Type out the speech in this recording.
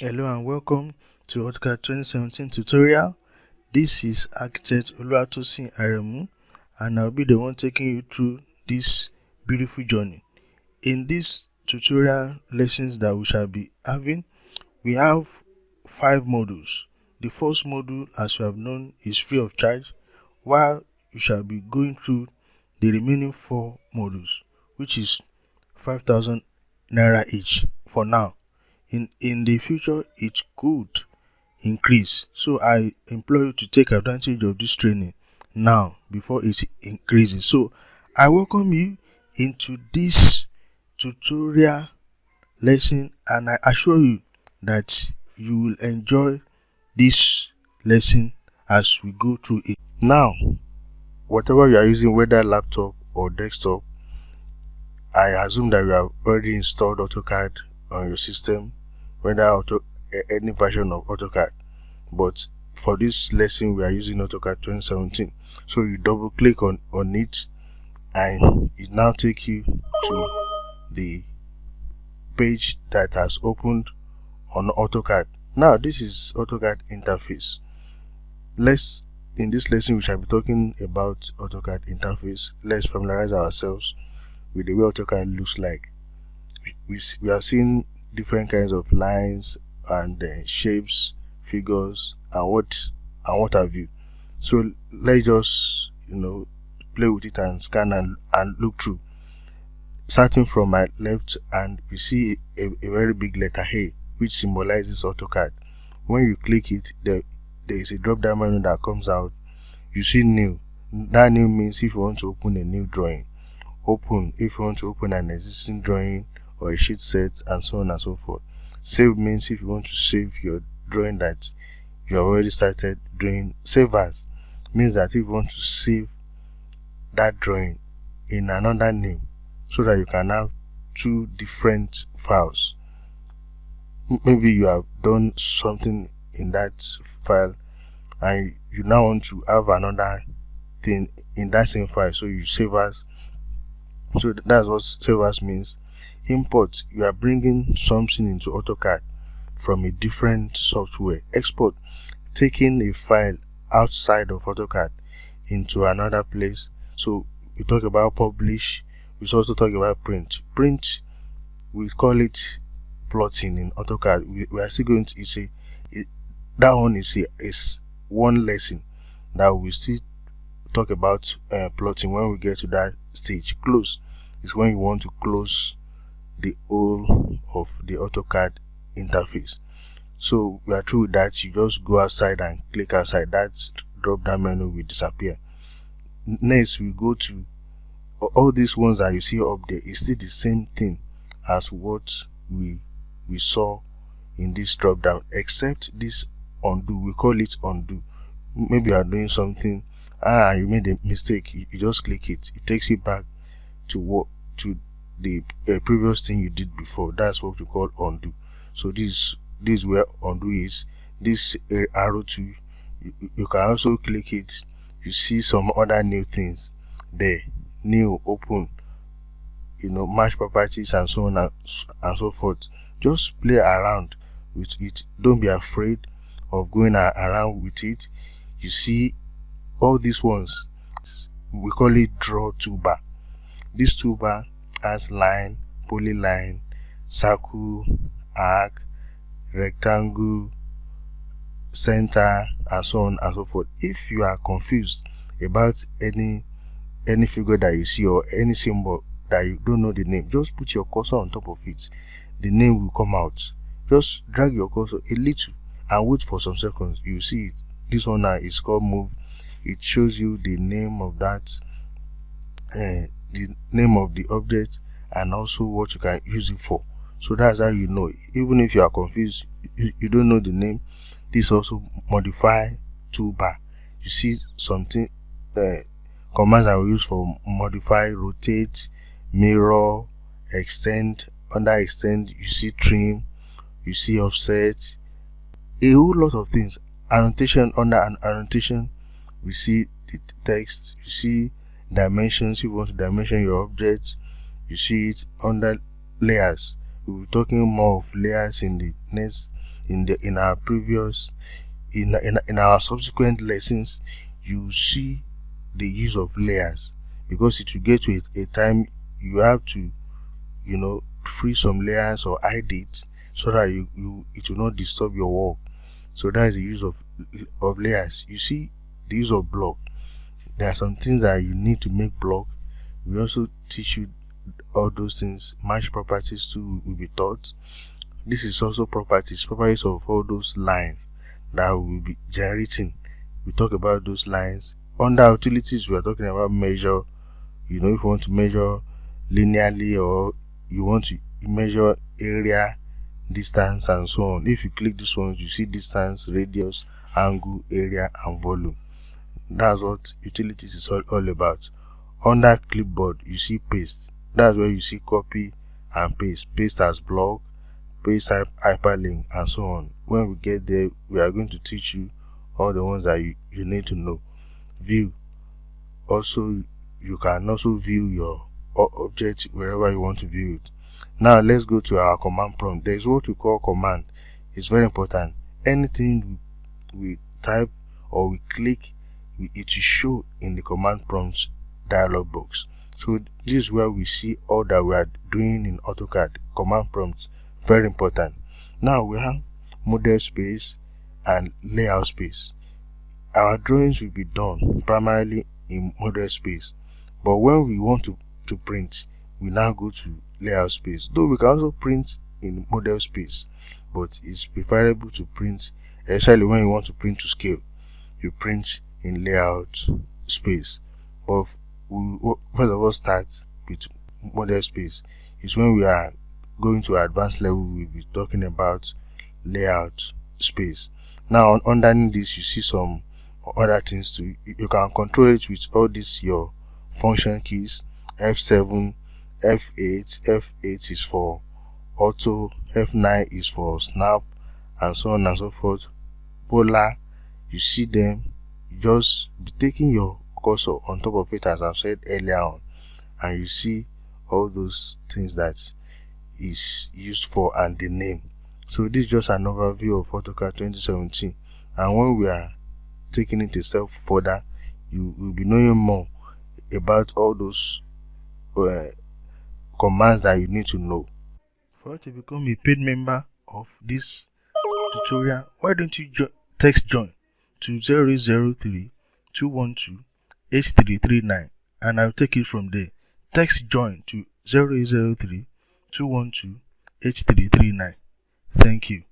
Hello and welcome to Autocad 2017 tutorial. This is Architect Oluwatosin Aremu and I'll be the one taking you through this beautiful journey. In this tutorial lessons that we shall be having, we have 5 modules. The first module, as you have known, is free of charge, while you shall be going through the remaining 4 modules, which is 5,000 naira each for now. In the future, it could increase, so I implore you to take advantage of this training now before it increases. So I welcome you into this tutorial lesson, and I assure you that you will enjoy this lesson as we go through it. Now, whatever you are using, whether laptop or desktop, I assume that you have already installed AutoCAD on your system, whether any version of AutoCAD. But for this lesson, we are using AutoCAD 2017. So you double click on it, and it now takes you to the page that has opened on AutoCAD. Now this is AutoCAD Interface. In this lesson, we shall be talking about AutoCAD Interface. Let's familiarize ourselves with the way AutoCAD looks like. We are seeing different kinds of lines and shapes, figures, and what have you. So let's just play with it and scan and look through. Starting from my left hand, we see a very big letter A, which symbolizes AutoCAD. When you click it, there is a drop down menu that comes out. You see new. That new means if you want to open a new drawing. Open if you want to open an existing drawing or a sheet set, and so on and so forth. Save means if you want to save your drawing that you have already started doing. Save as means that if you want to save that drawing in another name so that you can have 2 different files. Maybe you have done something in that file and you now want to have another thing in that same file, so you save as. So that's what save as means. Import, you are bringing something into AutoCAD from a different software. Export, taking a file outside of AutoCAD into another place. So we talk about publish. We also talk about print. Print, we call it plotting in AutoCAD. We are still going to say that one is one lesson that we still talk about plotting when we get to that stage. Close is when you want to close the whole of the AutoCAD interface. So we are through with that. You just go outside and click outside. That drop down menu will disappear. Next, we go to all these ones that you see up there. Is still the same thing as what we saw in this drop down, except this undo. We call it undo. Maybe you are doing something, you made a mistake. You just click it. It takes you back to the previous thing you did before. That's what we call undo. So this where undo is. This arrow to you can also click it. You see some other new things there. New, open, match properties, and so on and so forth. Just play around with it. Don't be afraid of going around with it. You see all these ones, we call it draw toolbar. This toolbar has line, polyline, circle, arc, rectangle, center, and so on and so forth. If you are confused about any figure that you see or any symbol that you don't know the name, just put your cursor on top of it. The name will come out. Just drag your cursor a little and wait for some seconds. You see it. This one now is called move. It shows you the name of that, the name of the object, and also what you can use it for. So that's how you know. Even if you are confused, you don't know the name. This also modify toolbar. You see something, commands I will use for modify, rotate, mirror, extend. Under extend, you see trim, you see offset, a whole lot of things. Annotation, under an annotation, we see the text. You see dimensions. If you want to dimension your object, you see it. Under layers, we'll be talking more of layers in the next in our previous in our subsequent lessons, you see the use of layers, because it will get to a time you have to free some layers or hide it so that it will not disturb your work. So that is the use of layers. You see the use of block. There are some things that you need to make block. We also teach you all those things. Mesh properties too will be taught. This is also properties of all those lines that we will be generating. We talk about those lines. Under utilities, we are talking about measure. If you want to measure linearly, or you want to measure area, distance, and so on. If you click this one, you see distance, radius, angle, area, and volume. That's what utilities is all about. Under clipboard, you see paste. That's where you see copy and paste. Paste as block, paste hyperlink, and so on. When we get there, we are going to teach you all the ones that you need to know. View. Also, you can also view your object wherever you want to view it. Now let's go to our command prompt. There is what we call command. It's very important. Anything we type or we click, it will show in the command prompt dialog box. So this is where we see all that we are doing in AutoCAD. Command prompt, very important. Now we have model space and layout space. Our drawings will be done primarily in model space, but when we want to print, we now go to layout space. Though we can also print in model space, but it's preferable to print, especially when you want to print to scale, you print in layout space. But we first of all start with model space. It's when we are going to advanced level, we'll be talking about layout space. Now underneath this, you see some other things too. You can control it with all these your function keys. F7, F8. F8 is for auto, F9 is for snap, and so on and so forth. Polar, you see them. Just be taking your cursor on top of it, as I've said earlier on, and you see all those things that is used for and the name. So this is just an overview of AutoCAD 2017, and when we are taking it a step further, you will be knowing more about all those commands that you need to know. For you to become a paid member of this tutorial, why don't you text join to 003 212 8339, and I'll take it from there. Text join to 003 212 8339. Thank you.